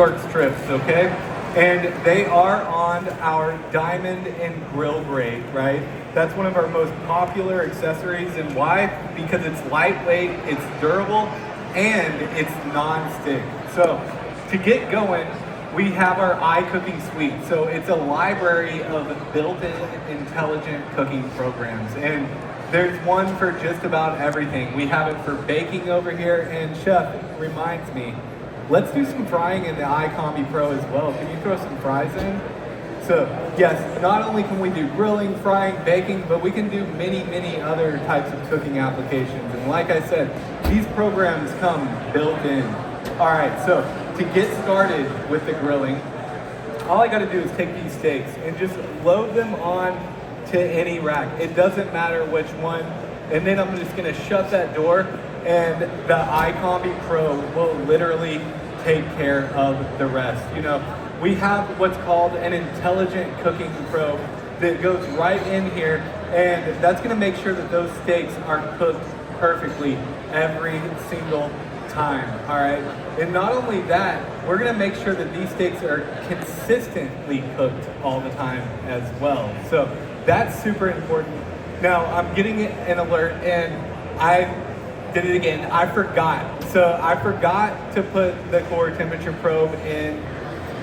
short strips, okay? And they are on our diamond and grill grate, right? That's one of our most popular accessories. And why? Because it's lightweight, it's durable, and it's non-stick. So to get going, we have our iCooking suite. So it's a library of built-in intelligent cooking programs. And there's one for just about everything. We have it for baking over here, and Chef reminds me, let's do some frying in the iCombi Pro as well. Can you throw some fries in? So yes, not only can we do grilling, frying, baking, but we can do many other types of cooking applications. And like I said, these programs come built in. All right, so to get started with the grilling, all I gotta do is take these steaks and just load them on to any rack. It doesn't matter which one. And then I'm just gonna shut that door, and the iCombi Pro will literally take care of the rest. You know, we have what's called an intelligent cooking probe that goes right in here, and that's gonna make sure that those steaks are cooked perfectly every single time, all right? And not only that, we're gonna make sure that these steaks are consistently cooked all the time as well. So that's super important. Now, I'm getting an alert, and I did it again. I forgot. So I forgot to put the core temperature probe in.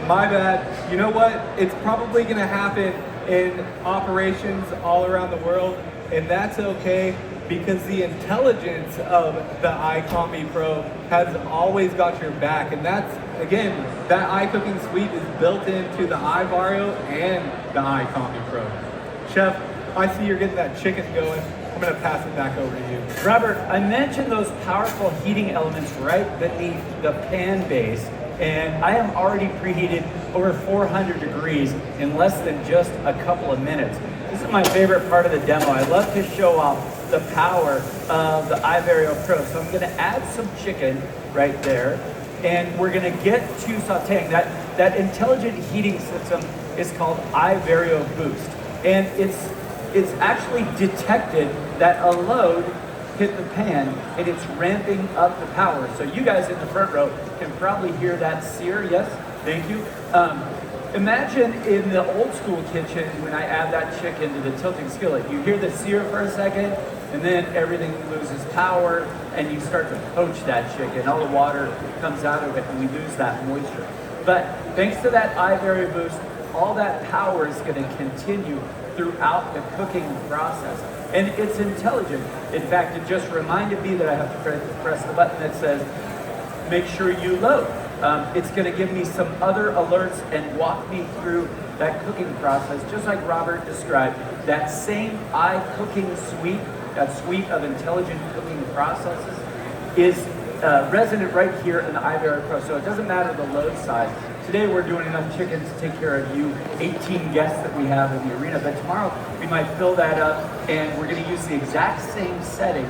My bad. You know what? It's probably gonna happen in operations all around the world, and that's okay, because the intelligence of the iCombi Pro has always got your back. And that's, again, that iCooking suite is built into the iVario and the iCombi Pro. Chef, I see you're getting that chicken going. I'm gonna pass it back over to you. Robert, I mentioned those powerful heating elements right beneath the pan base, and I am already preheated over 400 degrees in less than just a couple of minutes. This is my favorite part of the demo. I love to show off the power of the iVario Pro. So I'm gonna add some chicken right there, and we're gonna get to sauteing. That intelligent heating system is called iVario Boost, and it's actually detected that a load hit the pan, and it's ramping up the power. So you guys in the front row can probably hear that sear. Yes, thank you. Imagine in the old school kitchen when I add that chicken to the tilting skillet, you hear the sear for a second, and then everything loses power, and you start to poach that chicken. All the water comes out of it, and we lose that moisture. But thanks to that iVario Boost, all that power is going to continue throughout the cooking process. And it's intelligent. In fact, it just reminded me that I have to press the button that says, make sure you load. It's gonna give me some other alerts and walk me through that cooking process, just like Robert described. That same iCooking suite, that suite of intelligent cooking processes, is resident right here in the iVario Pro. So it doesn't matter the load size. Today we're doing enough chicken to take care of you 18 guests that we have in the arena, but tomorrow we might fill that up, and we're gonna use the exact same setting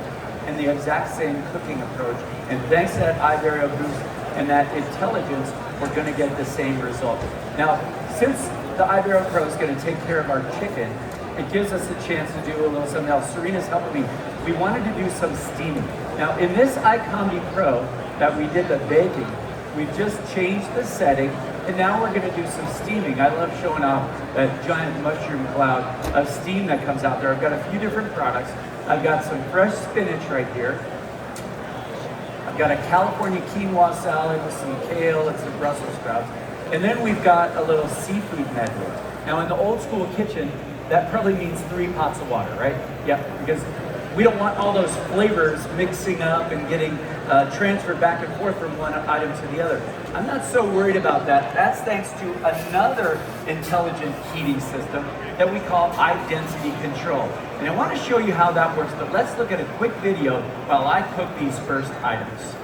and the exact same cooking approach. And thanks to that iVario Boost and that intelligence, we're gonna get the same result. Now, since the iVario Pro is gonna take care of our chicken, it gives us a chance to do a little something else. Serena's helping me. We wanted to do some steaming. Now, in this iCombi Pro that we did the baking, we've just changed the setting, and now we're gonna do some steaming. I love showing off that giant mushroom cloud of steam that comes out there. I've got a few different products. I've got some fresh spinach right here. I've got a California quinoa salad with some kale and some Brussels sprouts. And then we've got a little seafood medley. Now in the old school kitchen, that probably means 3 pots of water, right? Yeah, because we don't want all those flavors mixing up and getting transferred back and forth from one item to the other. I'm not so worried about that. That's thanks to another intelligent heating system that we call iDensity Control. And I want to show you how that works, but let's look at a quick video while I cook these first items.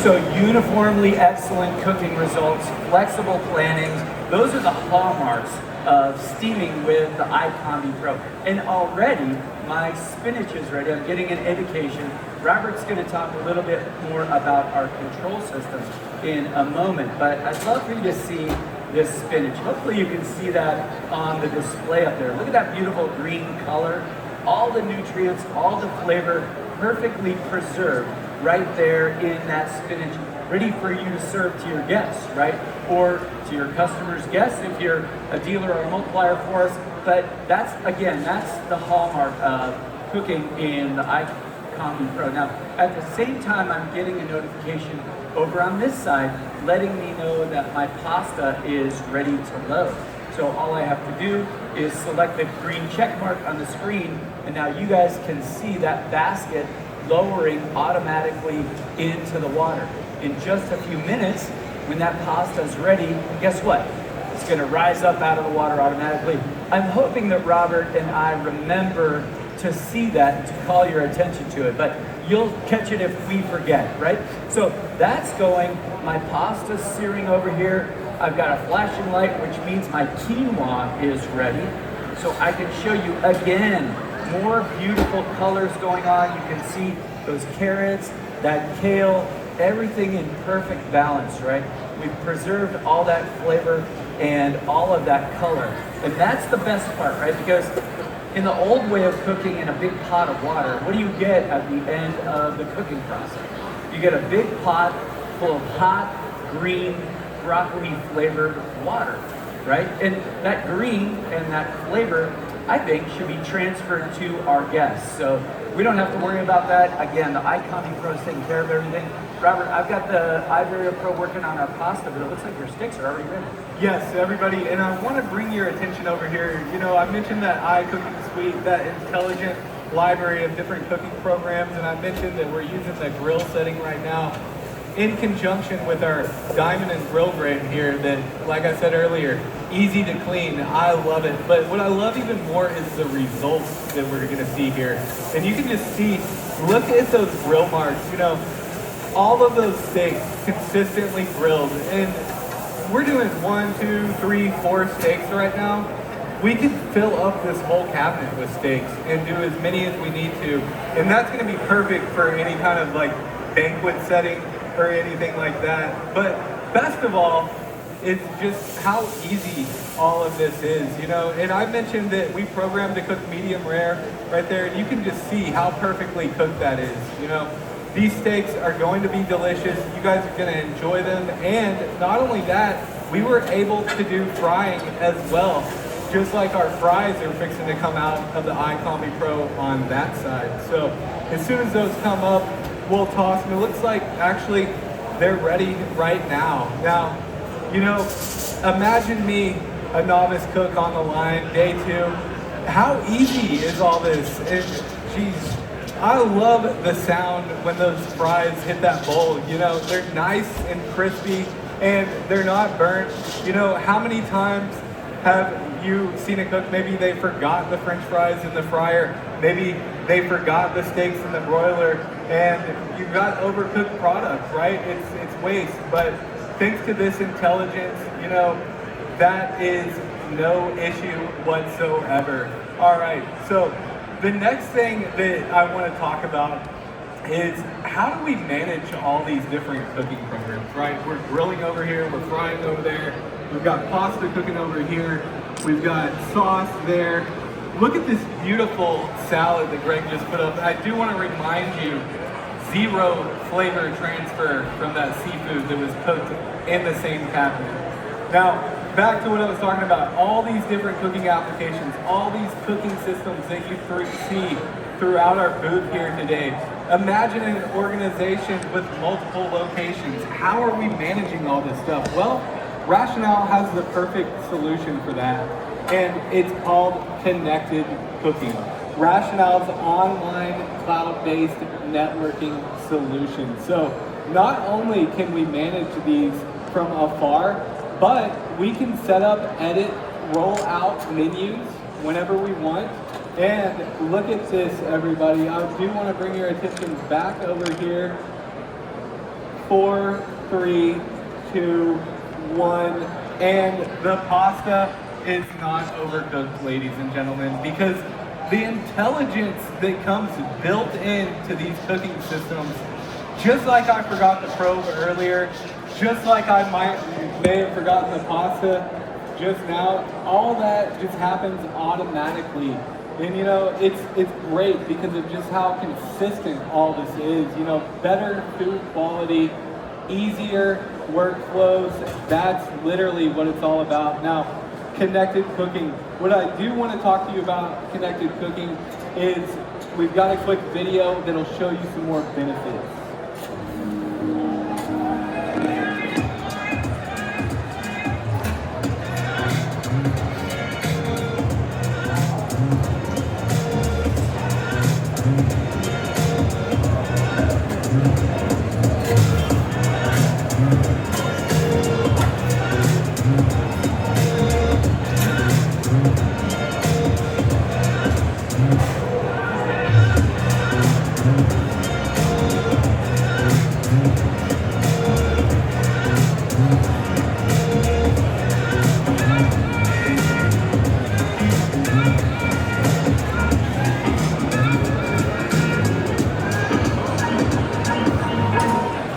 So uniformly excellent cooking results, flexible plannings, those are the hallmarks of steaming with the iCombi Pro. And already my spinach is ready. I'm getting an indication. Robert's going to talk a little bit more about our control system in a moment, but I'd love for you to see this spinach. Hopefully you can see that on the display up there. Look at that beautiful green color. All the nutrients, all the flavor perfectly preserved right there in that spinach, ready for you to serve to your guests, right? Or to your customers' guests if you're a dealer or a multiplier for us. But that's, again, that's the hallmark of cooking in the iCombi Pro. Now, at the same time, I'm getting a notification over on this side letting me know that my pasta is ready to load. So all I have to do is select the green check mark on the screen, and now you guys can see that basket lowering automatically into the water. In just a few minutes, when that pasta is ready, guess what? It's going to rise up out of the water automatically. I'm hoping that Robert and I remember to see that, to call your attention to it, but you'll catch it if we forget, right? So that's going, my pasta's searing over here. I've got a flashing light, which means my quinoa is ready. So I can show you again, more beautiful colors going on. You can see those carrots, that kale, everything in perfect balance, right? We've preserved all that flavor and all of that color. And that's the best part, right? Because in the old way of cooking in a big pot of water, what do you get at the end of the cooking process? You get a big pot full of hot, green, broccoli flavored water, right? And that green and that flavor, I think, should be transferred to our guests. So we don't have to worry about that. Again, the iCombi Pro is taking care of everything. Robert, I've got the iVario Pro working on our pasta, but it looks like your sticks are already ready. Yes, everybody, and I want to bring your attention over here. You know, I mentioned that iCooking Suite, that intelligent library of different cooking programs, and I mentioned that we're using the grill setting right now in conjunction with our diamond and grill grade here that, like I said earlier, easy to clean. I love it. But what I love even more is the results that we're going to see here. And you can just see, look at those grill marks, you know, all of those steaks consistently grilled. And we're doing 1, 2, 3, 4 steaks right now. We can fill up this whole cabinet with steaks and do as many as we need to. And that's going to be perfect for any kind of like banquet setting or anything like that. But best of all, it's just how easy all of this is, you know. And I mentioned that we programmed to cook medium rare right there, and you can just see how perfectly cooked that is, you know. These steaks are going to be delicious. You guys are going to enjoy them. And not only that, we were able to do frying as well, just like our fries are fixing to come out of the iCombi Pro on that side. So as soon as those come up, we'll toss them. It looks like actually they're ready right now. Now, you know, imagine me, a novice cook on the line, day 2. How easy is all this? Geez, I love the sound when those fries hit that bowl. You know, they're nice and crispy and they're not burnt. You know, how many times have you seen a cook, maybe they forgot the French fries in the fryer, maybe they forgot the steaks in the broiler, and you've got overcooked products, right? It's waste. But thanks to this intelligence, you know, that is no issue whatsoever. All right, so the next thing that I want to talk about is how do we manage all these different cooking programs, right? We're grilling over here, we're frying over there, we've got pasta cooking over here, we've got sauce there. Look at this beautiful salad that Greg just put up. I do want to remind you, 0 flavor transfer from that seafood that was cooked in the same cabinet. Now, back to what I was talking about, all these different cooking applications, all these cooking systems that you see throughout our booth here today. Imagine an organization with multiple locations. How are we managing all this stuff? Well, Rationale has the perfect solution for that, and it's called Connected Cooking. Rationale's online cloud-based networking solution. So not only can we manage these from afar, but we can set up, edit, roll out menus whenever we want. And look at this, everybody. I do want to bring your attention back over here 4, 3, 2, 1, and the pasta is not overcooked, ladies and gentlemen, because the intelligence that comes built into these cooking systems, just like I forgot the probe earlier, just like I may have forgotten the pasta just now, all that just happens automatically. And you know, it's great because of just how consistent all this is. You know, better food quality, easier workflows, that's literally what it's all about. Now, connected cooking. What I do want to talk to you about connected cooking is we've got a quick video that'll show you some more benefits.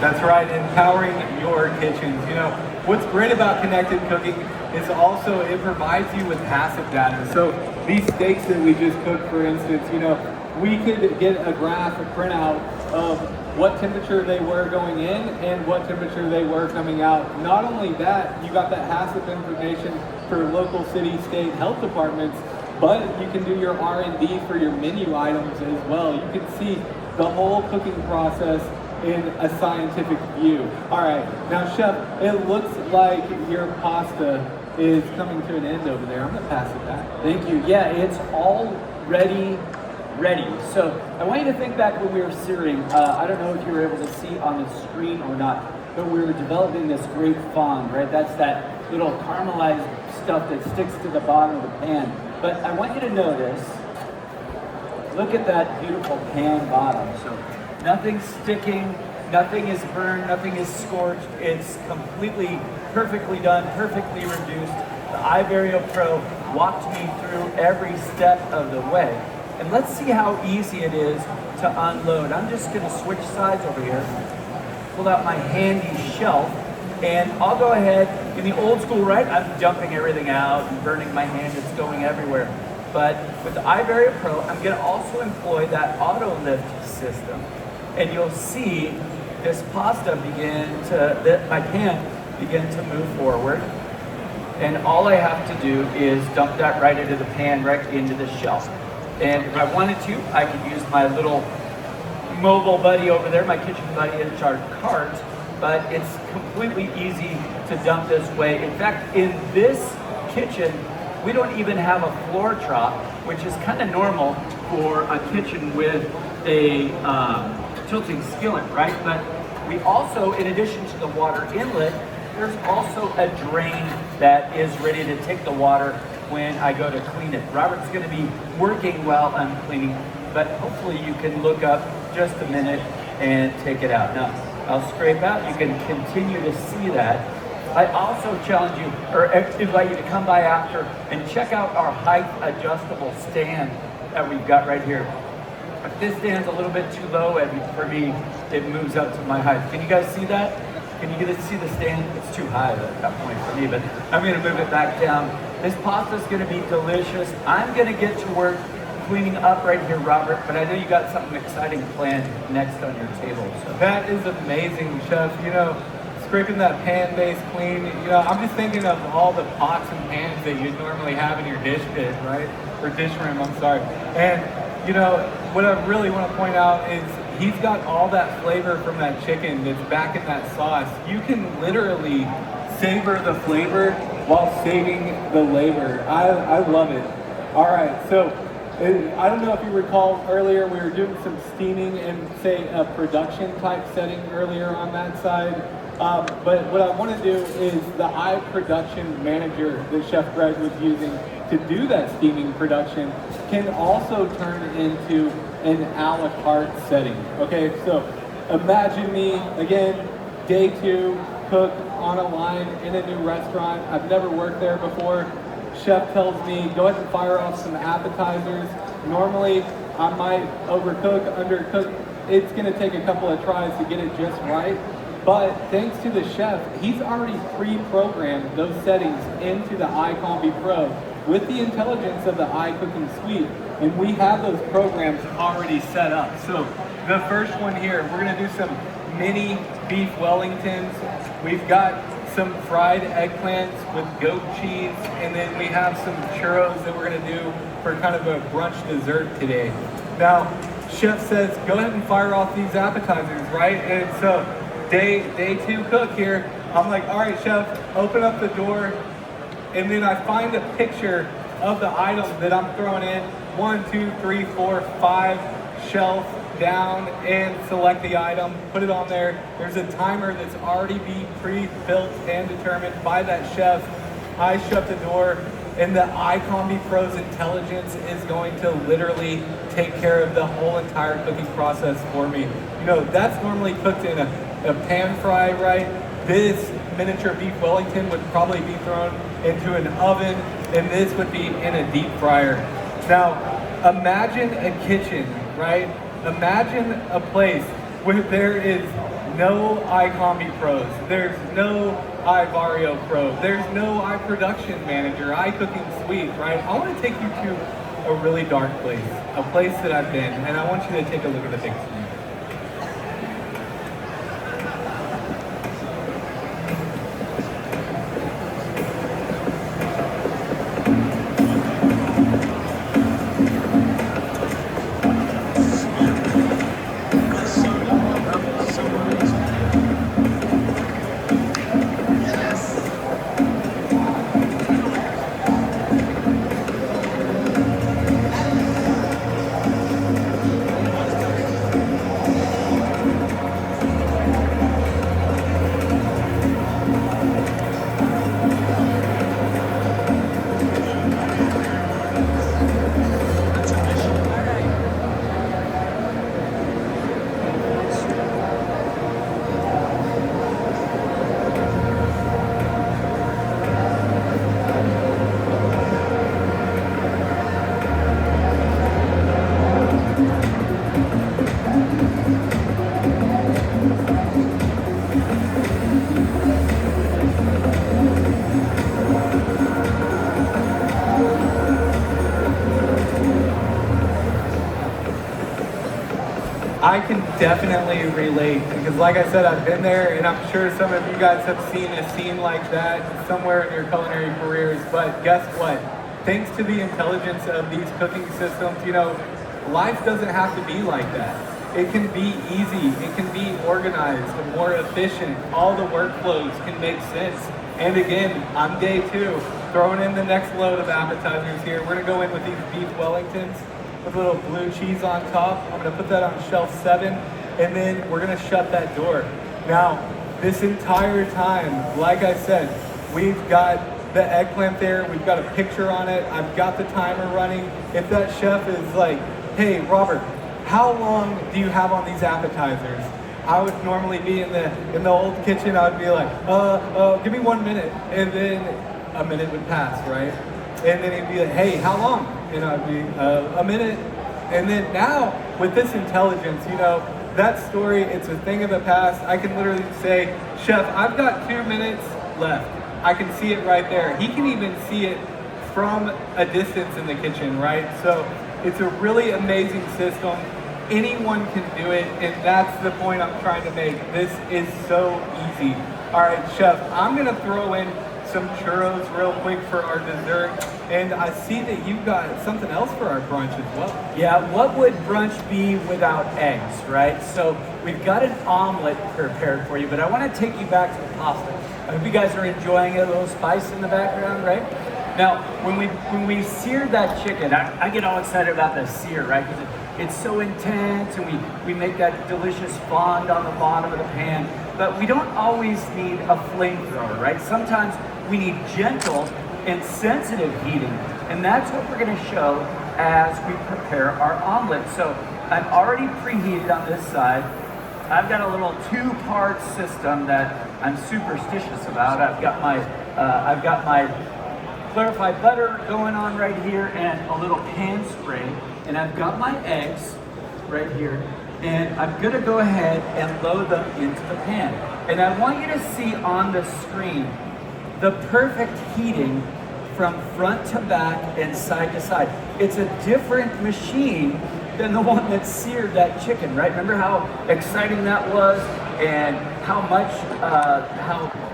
That's right, empowering your kitchens. You know, what's great about connected cooking is also it provides you with passive data. So these steaks that we just cooked, for instance, you know, we could get a graph, a printout of what temperature they were going in and what temperature they were coming out. Not only that, you got that passive information for local city, state health departments, but you can do your R&D for your menu items as well. You can see the whole cooking process in a scientific view. All right, now Chef, it looks like your pasta is coming to an end over there. I'm gonna pass it back. Thank you. Yeah, it's already ready. So I want you to think back when we were searing. I don't know if you were able to see on the screen or not, but we were developing this great fond, right? That's that little caramelized stuff that sticks to the bottom of the pan. But I want you to notice, look at that beautiful pan bottom. So nothing's sticking, nothing is burned, nothing is scorched. It's completely, perfectly done, perfectly reduced. The iVario Pro walked me through every step of the way. And let's see how easy it is to unload. I'm just gonna switch sides over here, pull out my handy shelf, and I'll go ahead, in the old school, right? I'm dumping everything out and burning my hand, it's going everywhere. But with the iVario Pro, I'm gonna also employ that auto lift system. And you'll see this pasta my pan begin to move forward. And all I have to do is dump that right into the pan, right into the shelf. And if I wanted to, I could use my little mobile buddy over there, my kitchen buddy HR cart, but it's completely easy to dump this way. In fact, in this kitchen, we don't even have a floor trough, which is kind of normal for a kitchen with a tilting skillet, right? But we also, in addition to the water inlet, there's also a drain that is ready to take the water when I go to clean it. Robert's gonna be working while I'm cleaning, but hopefully you can look up just a minute and take it out. Now, I'll scrape out, you can continue to see that. I also challenge you, or invite you to come by after and check out our height adjustable stand that we've got right here. If this stand's a little bit too low for me, it moves up to my height. Can you guys see that? Can you get to see the stand? It's too high at that point for me, but I'm gonna move it back down. This pasta's gonna be delicious. I'm gonna get to work cleaning up right here, Robert, but I know you got something exciting planned next on your table. So. That is amazing, Chef. You know, scraping that pan base clean, you know, I'm just thinking of all the pots and pans that you'd normally have in your dish pit, right? Or dish room, I'm sorry. And, you know, what I really want to point out is he's got all that flavor from that chicken that's back in that sauce. You can literally savor the flavor while saving the labor. I love it. All right, so I don't know if you recall earlier, we were doing some steaming in, say, a production type setting earlier on that side. But what I want to do is the iProduction Manager that Chef Greg was using to do that steaming production can also turn into an a la carte setting. Okay, so imagine me, again, day 2, cook on a line in a new restaurant. I've never worked there before. Chef tells me, go ahead and fire off some appetizers. Normally, I might overcook, undercook. It's gonna take a couple of tries to get it just right. But thanks to the chef, he's already pre-programmed those settings into the iCombi Pro with the intelligence of the iCooking Suite. And we have those programs already set up. So the first one here, we're gonna do some mini beef Wellingtons. We've got some fried eggplants with goat cheese, and then we have some churros that we're gonna do for kind of a brunch dessert today. Now, chef says, go ahead and fire off these appetizers, right? And so day 2 cook here, I'm like, all right, chef, open up the door. And then I find a picture of the item that I'm throwing in, 1, 2, 3, 4, 5 shelf down, and select the item, put it on there. There's a timer that's already been pre-built and determined by that chef. I shut the door, and the iCombi Pro's intelligence is going to literally take care of the whole entire cooking process for me. You know, that's normally cooked in a pan fry, right? This miniature beef Wellington would probably be thrown into an oven, and this would be in a deep fryer. Now, imagine a kitchen, right? Imagine a place where there is no iCombi Pros, there's no iVario Pro, there's no iProduction Manager, iCooking Suite, right? I want to take you to a really dark place, a place that I've been, and I want you to take a look at the big screen. I can definitely relate because like I said, I've been there, and I'm sure some of you guys have seen a scene like that somewhere in your culinary careers. But guess what? Thanks to the intelligence of these cooking systems, you know, life doesn't have to be like that. It can be easy, it can be organized, and more efficient. All the workflows can make sense. And again, on day 2, throwing in the next load of appetizers here. We're gonna go in with these beef Wellingtons with a little blue cheese on top. I'm gonna put that on shelf 7, and then we're gonna shut that door. Now, this entire time, like I said, we've got the eggplant there, we've got a picture on it, I've got the timer running. If that chef is like, hey, Robert, how long do you have on these appetizers? I would normally be in the old kitchen, I would be like, give me 1 minute, and then a minute would pass, right? And then he'd be like, hey, how long? And I'd be, a minute. And then now, with this intelligence, you know, that story, it's a thing of the past. I can literally say, Chef, I've got 2 minutes left. I can see it right there. He can even see it from a distance in the kitchen, right? So it's a really amazing system. Anyone can do it, and that's the point I'm trying to make. This is so easy. All right, Chef, I'm gonna throw in some churros real quick for our dessert, and I see that you've got something else for our brunch as well. Yeah, what would brunch be without eggs, right? So we've got an omelet prepared for you, but I want to take you back to the pasta. I hope you guys are enjoying it, a little spice in the background, right? Now, when we sear that chicken, I get all excited about the sear, right? Because it's so intense, and we make that delicious fond on the bottom of the pan, but we don't always need a flamethrower, right? Sometimes we need gentle and sensitive heating, and that's what we're gonna show as we prepare our omelet. So I'm already preheated on this side. I've got a little two-part system that I'm superstitious about. I've got my clarified butter going on right here and a little pan spray, and I've got my eggs right here, and I'm gonna go ahead and load them into the pan. And I want you to see on the screen the perfect heating from front to back and side to side. It's a different machine than the one that seared that chicken, right? Remember how exciting that was and how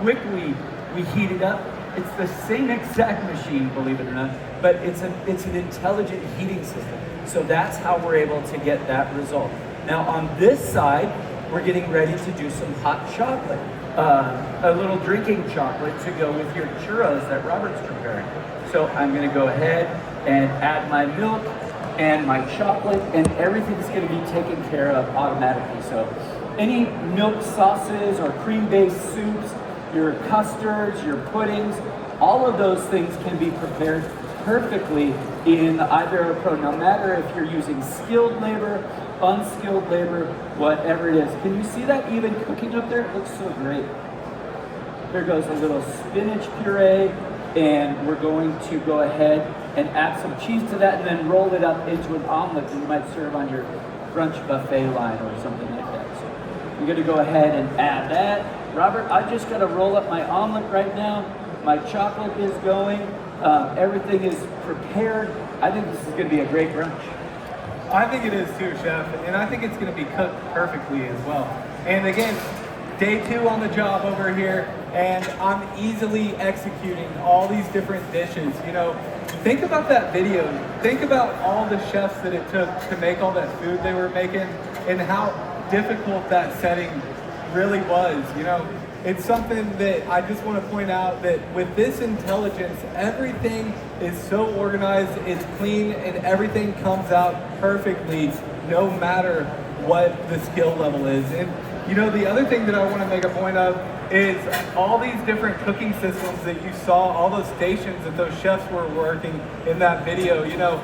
quickly we heated up? It's the same exact machine, believe it or not, but it's an intelligent heating system. So that's how we're able to get that result. Now on this side, we're getting ready to do some hot chocolate, a little drinking chocolate to go with your churros that Robert's preparing. So I'm gonna go ahead and add my milk and my chocolate, and everything's gonna be taken care of automatically. So any milk sauces or cream-based soups, your custards, your puddings, all of those things can be prepared perfectly in either a pro. No matter if you're using skilled labor, unskilled labor, whatever it is. Can you see that even cooking up there? It looks so great. There goes a little spinach puree, and we're going to go ahead and add some cheese to that and then roll it up into an omelet that you might serve on your brunch buffet line or something like that. So I'm gonna go ahead and add that. Robert, I just gotta roll up my omelet right now. My chocolate is going. Everything is prepared. I think this is gonna be a great brunch. I think it is too, Chef, and I think it's going to be cooked perfectly as well. And again, day 2 on the job over here, and I'm easily executing all these different dishes. You know, think about that video. Think about all the chefs that it took to make all that food they were making, and how difficult that setting really was. You know, it's something that I just want to point out that with this intelligence, everything is so organized, it's clean, and everything comes out perfectly, no matter what the skill level is. And you know, the other thing that I want to make a point of is all these different cooking systems that you saw, all those stations that those chefs were working in that video. You know,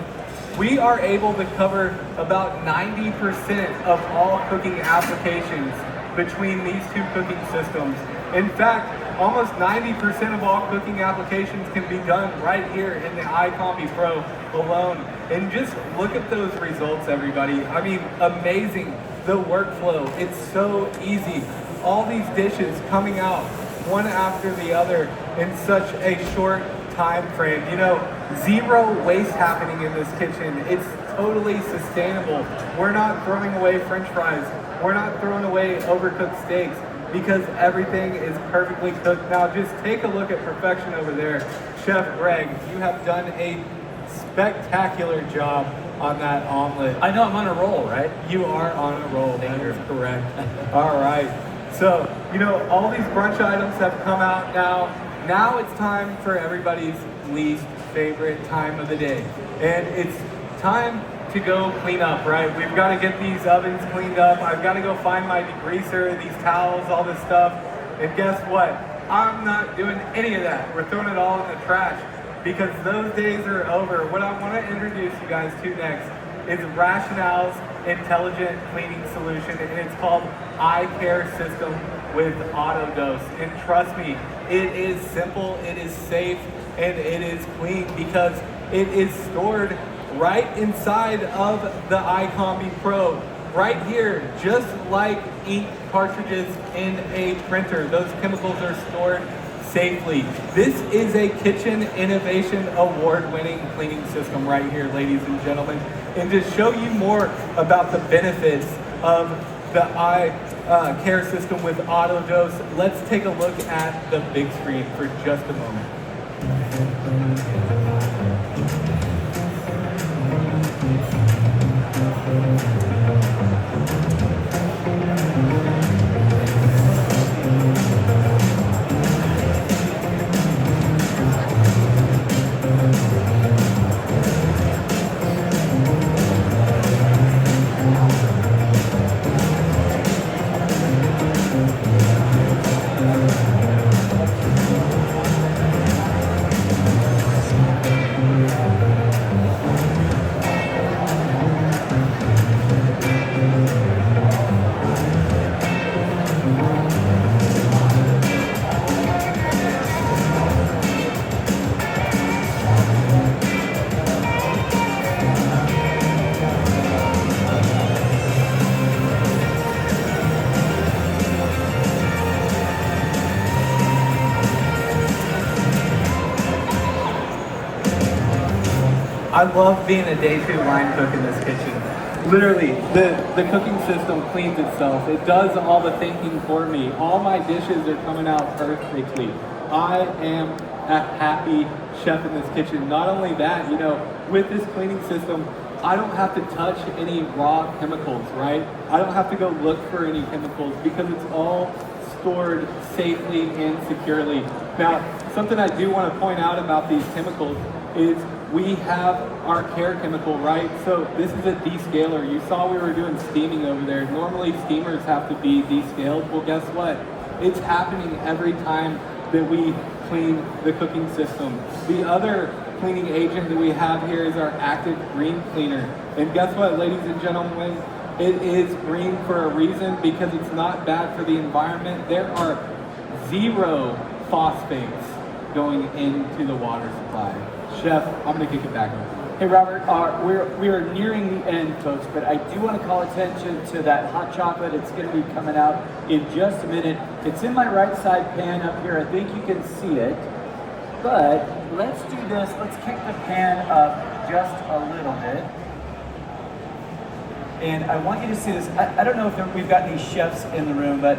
we are able to cover about 90% of all cooking applications between these two cooking systems. In fact, almost 90% of all cooking applications can be done right here in the iCombi Pro alone. And just look at those results, everybody. I mean, amazing. The workflow, it's so easy. All these dishes coming out one after the other in such a short time frame. You know, zero waste happening in this kitchen. It's totally sustainable. We're not throwing away French fries. We're not throwing away overcooked steaks because everything is perfectly cooked. Now just take a look at perfection over there. Chef Greg, you have done a spectacular job on that omelet. I know I'm on a roll, right? You are on a roll, that is correct. All right, so, you know, all these brunch items have come out now. Now it's time for everybody's least favorite time of the day. And it's time to go clean up, right? We've got to get these ovens cleaned up. I've got to go find my degreaser, these towels, all this stuff. And guess what? I'm not doing any of that. We're throwing it all in the trash because those days are over. What I want to introduce you guys to next is Rationale's intelligent cleaning solution, and it's called Eye Care System with Auto Dose. And trust me, it is simple, it is safe, and it is clean because it is stored right inside of the iCombi Pro, right here, just like ink cartridges in a printer. Those chemicals are stored safely. This is a Kitchen Innovation Award-winning cleaning system right here, ladies and gentlemen. And to show you more about the benefits of the Eye Care System with Auto Dose, let's take a look at the big screen for just a moment. I love being a day 2 line cook in this kitchen. Literally, the cooking system cleans itself. It does all the thinking for me. All my dishes are coming out perfectly. I am a happy chef in this kitchen. Not only that, you know, with this cleaning system, I don't have to touch any raw chemicals, right? I don't have to go look for any chemicals because it's all stored safely and securely. Now, something I do want to point out about these chemicals is we have our care chemical, right? So this is a descaler. You saw we were doing steaming over there. Normally steamers have to be descaled. Well, guess what? It's happening every time that we clean the cooking system. The other cleaning agent that we have here is our active green cleaner. And guess what, ladies and gentlemen? It is green for a reason because it's not bad for the environment. There are 0 phosphates going into the water supply. Chef, I'm gonna kick it back over. Hey Robert, we are nearing the end, folks, but I do want to call attention to that hot chocolate. It's going to be coming out in just a minute. It's in my right side pan up here. I think you can see it. But let's do this. Let's kick the pan up just a little bit. And I want you to see this. I don't know if we've got any chefs in the room, but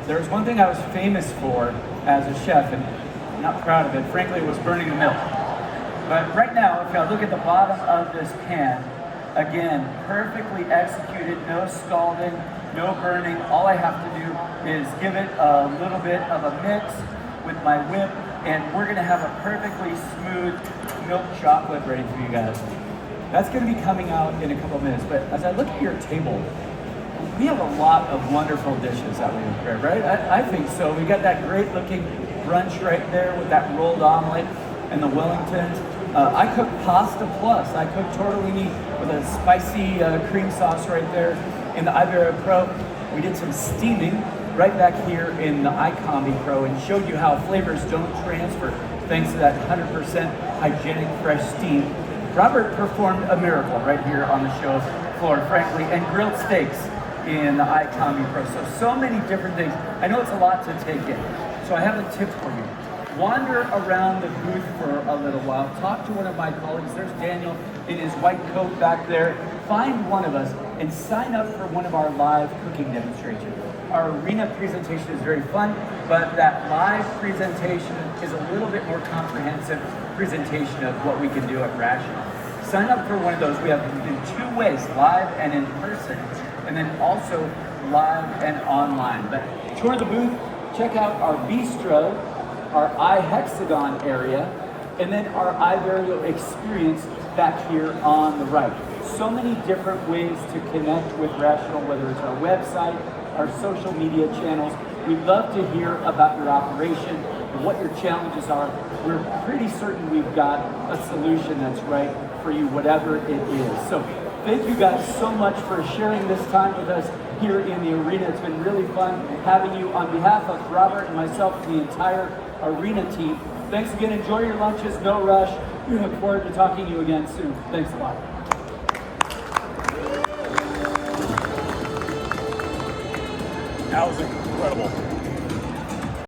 there's one thing I was famous for as a chef, and I'm not proud of it. Frankly, it was burning the milk. But right now, if I look at the bottom of this pan, again, perfectly executed, no scalding, no burning. All I have to do is give it a little bit of a mix with my whip, and we're gonna have a perfectly smooth milk chocolate ready for you guys. That's gonna be coming out in a couple of minutes, but as I look at your table, we have a lot of wonderful dishes that we prepare, right? I think so. We got that great looking brunch right there with that rolled omelet and the Wellingtons. I cook pasta plus. I cook tortellini with a spicy cream sauce right there in the Iberia Pro. We did some steaming right back here in the iCombi Pro and showed you how flavors don't transfer thanks to that 100% hygienic fresh steam. Robert performed a miracle right here on the show floor, frankly, and grilled steaks in the iCombi Pro. So many different things. I know it's a lot to take in, so I have a tip for you. Wander around the booth for a little while. Talk to one of my colleagues. There's Daniel in his white coat back there. Find one of us and sign up for one of our live cooking demonstrations. Our arena presentation is very fun, but that live presentation is a little bit more comprehensive presentation of what we can do at Rational. Sign up for one of those. We have in 2 ways, live and in person, and then also live and online. But tour the booth, check out our bistro, our iHexagon area, and then our iVario experience back here on the right. So many different ways to connect with Rational, whether it's our website, our social media channels. We'd love to hear about your operation and what your challenges are. We're pretty certain we've got a solution that's right for you, whatever it is. So thank you guys so much for sharing this time with us here in the arena. It's been really fun having you. On behalf of Robert and myself and the entire arena team, thanks again. Enjoy your lunches, no rush. We look forward to talking to you again soon. Thanks a lot. That was incredible.